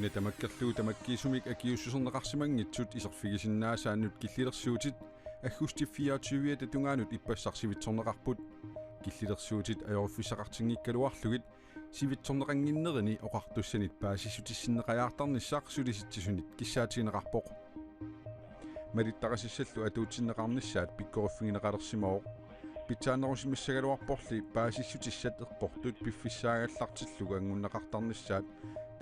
Nuna tamakkerluu tamakkiisumik akiussuserneqarsimangitsut iserfigisinnaasaaannut killillersuutit aggusti 24 tungaanut ippassarsivitorneqarput killillersuutit ajoruffiссақартингиккалуарлугит сивитсорнеқангиннерини оқартуссанит паасиссутиссиннеқаjaartarnissaaq сулиситсисунит киссаатигинеқарпоқ малиттақасиссаллу атуутсиннеқарнissaат пиккориффигинеқалерсимоо питсаанерусимиссагалуарпорли паасиссутиссат эққортут пиффиссаагаллартиллуга ангуннеқартарнissaат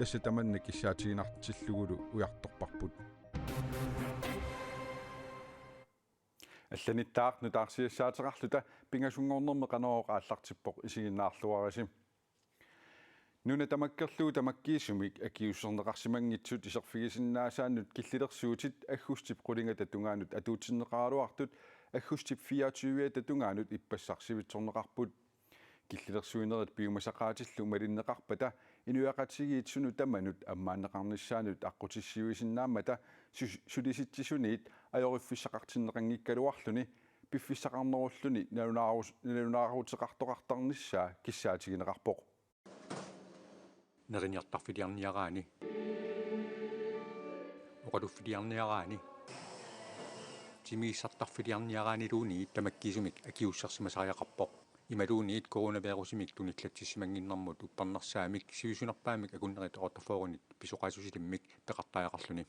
тасса таманна киссаатигинартиллугулу уярторпарпут алланиттаақ нутаарсиассаатеқарлута пингасунгорнерме қанероо ааллартиппоқ исигиннаарлуарисим нуна тамаккерлуу тамаккиисумик акиуссернеқарсимангитсут исерфигисиннаасааннут киллилерсуутит аггустип қулинга татунгаанут атуутсиннеқаралуартут аггустип 24 татунгаанут иппассарсивитсорнеқарпут киллилерсуинерит пиумасақаатиллу малиннеқарпата инуяқатсигиитсуну таманут аммааннеқарнissaанут аққутиссивисиннааммата сулиситсисуниит ajoriffiссақартиннеқангиккалуарлуни пиффиссақарнеруллуни налунаарутеқартоқартарнissaa киссаатигинеқарпоқ нериньартарфилиарниараани оқалуффилиарниараани тимииссартарфилиарниараани луuni тамаккисумик акиуссарсимасариақарпоқ ималуuniит коронавирусимик туниллатсиссимангиннэрмут уппарнерсаамик сивисунерпаамик акуннерит оортафоорунит писоқаасусилиммик пеқартааяқарлуни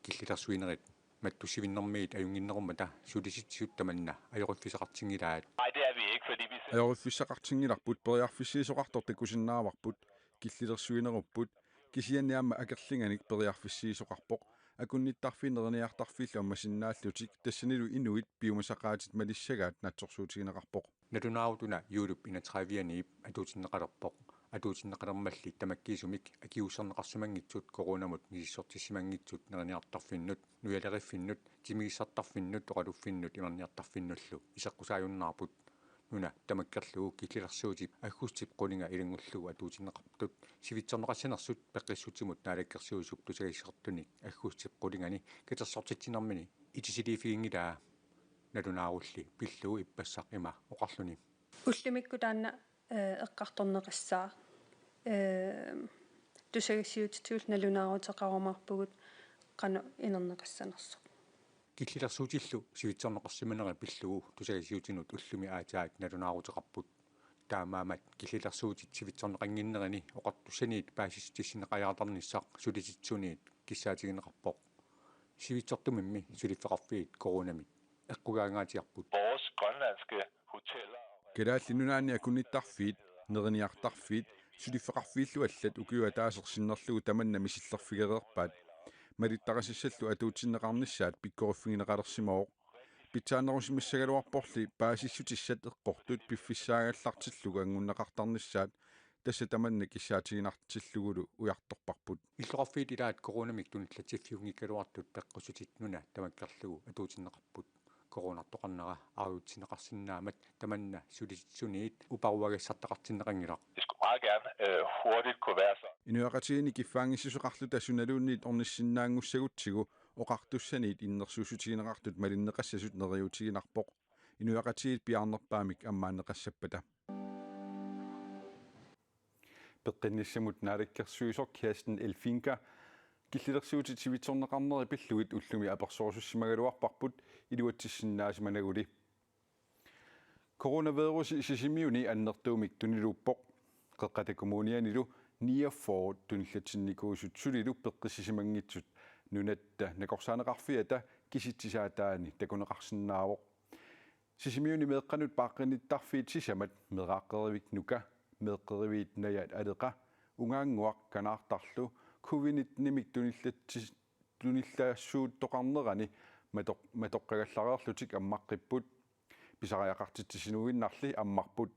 киллилерсуинерит маттуссивиннэрмиит аюнгиннерумата сулиситсиут таманна ajoriffiseqartingilаат ajoriffiseqartingilарпут периарфиссиисоқартортикусиннааварпут киллилерсуинеруппут кисианниаама акерлинганик периарфиссиисоқарпоқ акунниттарфинерниартарфиллу аммасиннааллутик тассанилу инуит пиумасақаатит малиссагаат натсорсуутигинеқарпоқ натунаарутуна юулуп инатраавианиип атуутиннеқалерпоқ атуутиннеқалермалли тамаккиисумик акиуссернеқарсимангитсут коронамут мисиссортиссимангитсут нерниартарфиннут нуялериффиннут тимигиссартарфиннут оқалуффиннут имерниартарфиннуллу исеққусааюннаарпут нуна тамаккерлуу киллилерсуутип аггустип қулинга илингуллугу атуутиннеқартут сивитсорнеқассанерсут пеққиссутимут наалаккерсуусуп тусагиссертуник аггустип қулингани катерсортитсинэрмини итисилифигингилаа натунаарулли пиллуу иппассақ има оқарлуни уллумикку таанна эққарторнеқассаа тусагиссиутитуул налунаарутеқарумарпугут қану инернеқассанерсо киллилерсуутиллу сивитсорнеқарсиманера пиллуу тусагиссиутинут уллуми аатаат налунаарутеқарпут таамаамат киллилерсуутит сивитсорнеқангиннерани оқартуссаниит паасистиссинеқаjaartarnissaaq сулиситсуниит киссаатигинеқарпоқ сивитсортумимми сулиффеқарфиит коронамит эққугаангаатиарпут vores grønlandske hoteller калааллинунаани акуниттарфиит нерниартарфиит сулиффеқарфииллу аллат укиуа таасерсиннерлугу таманна мисиллерфигереерпаат малиттақасиссаллу атуутсиннеқарнissaат пиккориффигинеқалерсимоо питсаанерусимиссагалуарпорли паасиссутиссат эққортут пиффиссаагаллартиллуга ангуннеқартарнissaат тасса таманна киссаатигинартиллугулу уярторпарпут иллоқарфиит илаат коронамик туниллатсиффиунгиккалуартут пеққусутит нуна тамаккерлугу атуутиннеқарпут коронартоқарнера аруутсинеқарсиннаамат таманна сулиситсуниит упаруагассартақартиннеқангилақ det skulle meget gerne hurtigt kunne være så инуақатигини киффаангиссусоқарлута суналуунниит орниссиннаангуссагутсигу оқартуссаниит иннерсуусутигинеқартут малиннеқассасут нериутигинарпоқ инуақатигит пиарнерпаамик аммаанеқассаппата пеққинниссамут наалаккерсуисор киастен элфинка киллилерсуутит сивитсорнеқарнери пиллугит уллуми аперсоорсуссимагалуарпарпут илуатсиссиннаасиманагули коронавирус сисимиуни аннертуумик тунилуппоқ қеққатакумунианилу 49 туниллатсинникуусут сулилу пеққиссисимангитсут нунатта накорсаанеқарфиата киситсисаатаани такунеқарсинаавоқ сисимиуни меэққанут пааққиниттарфиит сисамат мерааққеривик нука меэққеривиит наят алеқа унгаангуақ канаартарлу covid-19 туниллаассуут тоқарнерани матоққагаллареерлутик аммаққиппут писариақартитсинугиннарли аммарпут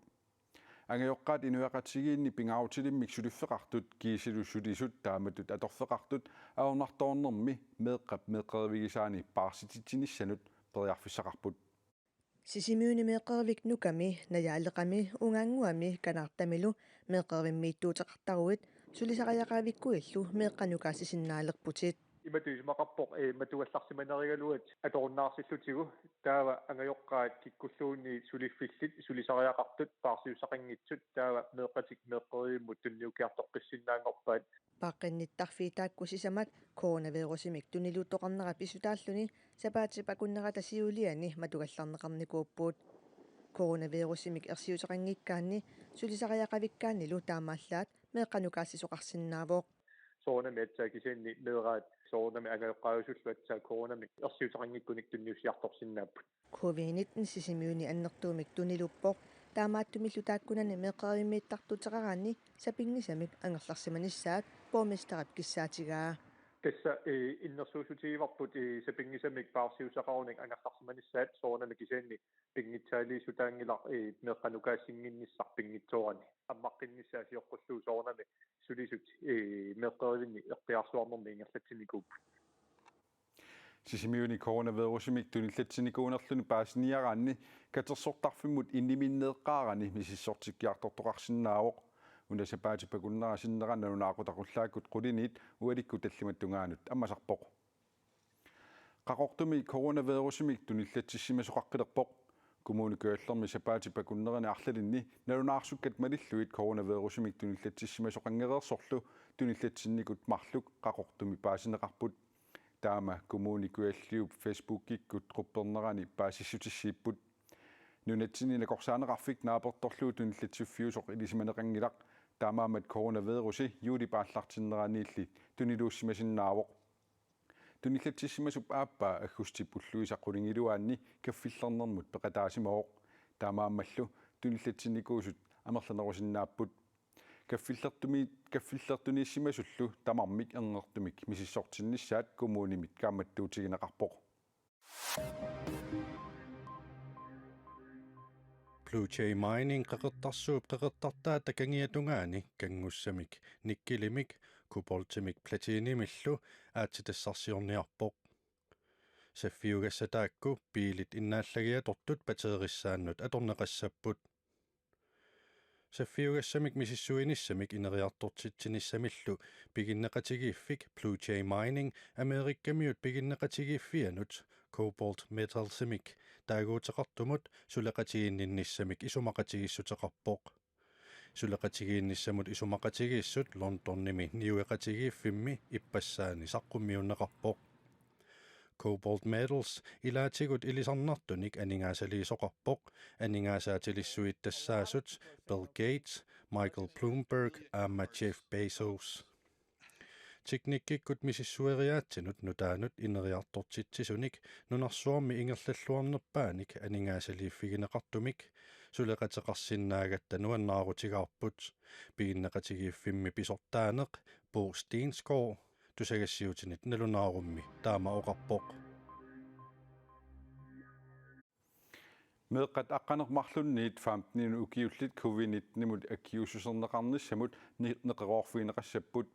ангайоққаат инуяқатсигиинни пингаутилиммик сулиффеқартут киисилуссулисут тааматут аторфеқартут аорнарторнерми меэққеривигисаани паарсититсиниссанут периарфиссақарпут сисимиуни меэққеривик нуками наяалеқами унгаангуами канаартамилу меэққеривиммииттуутеқартаруит сулисариақаавиккуиллу меэққанукаассисиннаалерпутит иматуисмақарпоқ матуалларсиманеригалуат аторуннаарсиллутигу таава ангайоққаат киккуллуунни сулиффиллит сулисариақартут паарсиусақингитсут таава меэққатик меэққерииммут тунниукиартоққиссиннаангорпаат паққинниттарфиитааккусисамат коронавирусимик тунилуттоқарнера писутааллуни сапаатипакуннера тасиулиани матугалларнеқарникууппуут коронавирусимик ерсиутеқангиккаанни сулисариақавиккааннилу таамааллаат меэққанукаассисоқарсинаавоқ соонами атсаакисиинни меэраат соонами агайоққаажуллуатсаа коронами ерсиутеқангиккуник тунниусиарторсинааппут COVID-19 сисимиуни аннертуумик тунилуппоқ таамааттумиллу тааккунани меэққаримииттартутеқараанни сапингисамик ангерларсиманиссаат боомистерап киссаатигаа тасса иннерсуусутигиварпут сапингисамик паарсиусақаруник ангерларсиманиссаат соонами кисиинни пингитсаалиисутаангилар меэққанукаассингинниссар пингитсоорани аммаққиннissaасиоққуллуу соонами сулисут меэққеривинни эққиарсуарнерми ингерлатсиникууп сисимиуни коронавирусимик туниллатсиникуунерлуни паасиниараанни катерсортарфиммут инниминнеэққаарани мисиссортиккиартортоқарсинаавоқ унасапаатипакуннера синнераннанунаақутақуллааккут quliniit уаликку таллиматтунгаанут аммасарпоқ qaqortumi коронавирусимик туниллатсиссимасоқаққилерпоқ коммуникуаллерми сапаатипакуннерани арлалинни налунаарсуккат малиллуит коронавирусимик туниллатсиссимасоқангереерсорлу туниллатсинникут марлук qaqortumi паасинеқарпут таама коммуникуаллиуп фейсбуккиккут quppernerani паасиссутиссииппут нунатсинила корсаанеқарфик наапорторлуу туниллатсуффиусоқ илисиманеқангилақ таамаамат коронавируси юули пааллартиннераниилли тунилууссимасиннаавоқ туниллатсиссимасуп ааппаа аггустиппуллуисаққулингилуаанни каффиллернэрмут пеқатаасимаоқ таамааммаллу туниллатсинникуусут амерланерусиннааппут каффиллертунииссимасуллу тамармик энгертумик мисиссортиннissaат коммуунимит кааматтуутигинеқарпоқ Blue Jay Mining qeqertarsuup qeqertartaa takangiyatунгаани кангуссамик никкилимик куполтимик платинimillu аатситассарсиорниарпоқ саффиугассатаакку пиилит иннааллагиатортут патериссааннут аторнеқассаппут саффиугассамик мисиссуиниссамик инериартортитсиниссамиллу пигиннеқатигииффик Blue Jay Mining Америккамиут пигиннеқатигииффианут Cobalt Metalsimic таагуутеқартумут сулеқатигиинниссамик исумақатигиссутеқарпоқ сулеқатигиинниссамут исумақатигииссут Лондонними ниуеқатигииффимми иппассаани саққуммиуннеқарпоқ Cobalt Metals илаатигут илисарнартуник анингаасалиисоқарпоқ анингаасаатилиссуиттассаасут Bill Gates, Michael Bloomberg аама Jeff Bezos Teknikkikut misissueriaatsinut nutaanut ineriartortitsisunik nunarsuarmi ingerlalluarnerpaanik aningaasaliiffigineqartumik suleqateqarsinnaaгаtta nuannaarutigаарput piginneqatigiiffimmi pisortaaneq Bo Stensgaard tusagassiutinit nalunaarummi taama oqarpoq meeqqat aqqanermarlunniit 15 ukiullit covid-19-mut akkiususerneqarnissamut neqeroorfiineqassaput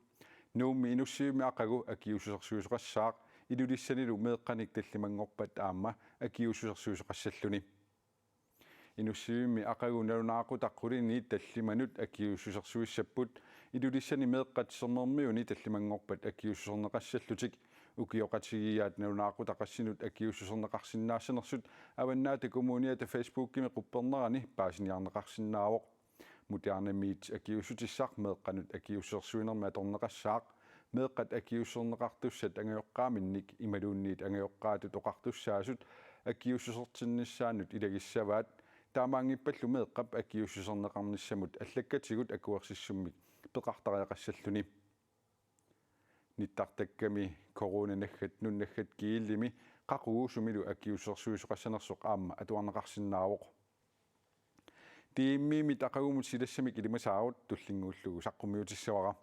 nuummi inussiumi aqagu akiususersuusoqassaaq ilulissanilu meeqqanik tallimangorpat aamma akiususersuusoqassalluni inussiumi aqagu nalunaaqutaqquliniit tallimanut akiususersuissapput ilulissani meeqqatissernermiuni tallimangorpat akiususerneqassallutik ukioqatigiyaat nalunaaqutaqassinut akiususerneqarsinnaasanersut avannaata kommuniata facebookimi quppernerani paasiniarneqarsinnaawoq mutiarnamiit akiusutissaq meeqqanut akiussersuinermi atorneqassaaq meeqqat akiusserneqartussat angajoqqaaminnik imaluunniit angajoqqaatut oqartussaasut akiussusertinnissaanut ilagissavaat taamaangippallu meeqqap akiussuserneqarnissamut allakkatigut akuersissummik peqartariaqassalluni nittartakkami coronanaggat nunnaggat kiillimi qaquusumilu akiussersuisoqassanersoq aamma atuarneqarsinnaawoq tiimmiimit aqagumut silassamik ilimasaarut tullinguullugu saqqummiutissavara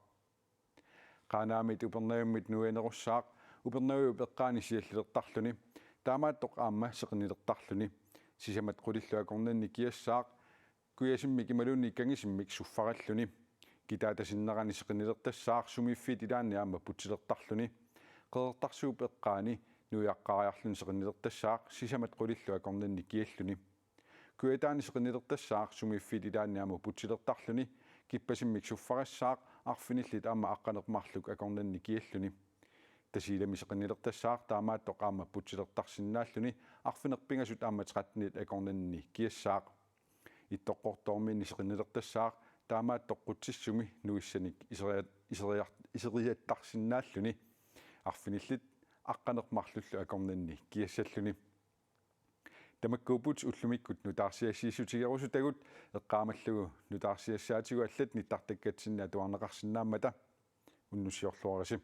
qaanaamit upernavimmit nuanerussaaq upernaviu peqqaani siallilertarluni taamaattoq aamma seqnilertarluni sisamat qulilluakornanni kiassaaq kuyassimmik imaluunni kangissimmik suffaralluni kitaatasinnerani seqnilertassaaq sumiffit ilaanni aamma putsilertarluni qeertarsuup eqqaani nuiaqqariarluni seqnilertassaaq sisamat qulilluakornanni kialluni kuetaani seqnilertassaaq sumiffit ilaanni aamma putsilertarluni kippasimmik suffarassaaq arfinillit aamma aqqanermarluk akornanni kialluni тасилами сеқинилертассаақ таамаат тоқаама путсилертарсинааллуни арфинерпингасут ааматеқатнит акорнанни киассаақ иттоққортоормиинни сеқинилертассаақ таамаат тоққутсиссуми нуиссаник исериаттарсинааллуни арфиниллит аққанермарлуллу акорнанни киассаллуни тамаккуупут уллумиккут нутаарсиассииссутигерусутагут эққаамаллугу нутаарсиассаатигу аллат ниттартаккатсинна туарнеқарсинааммата уннуссиорлуараси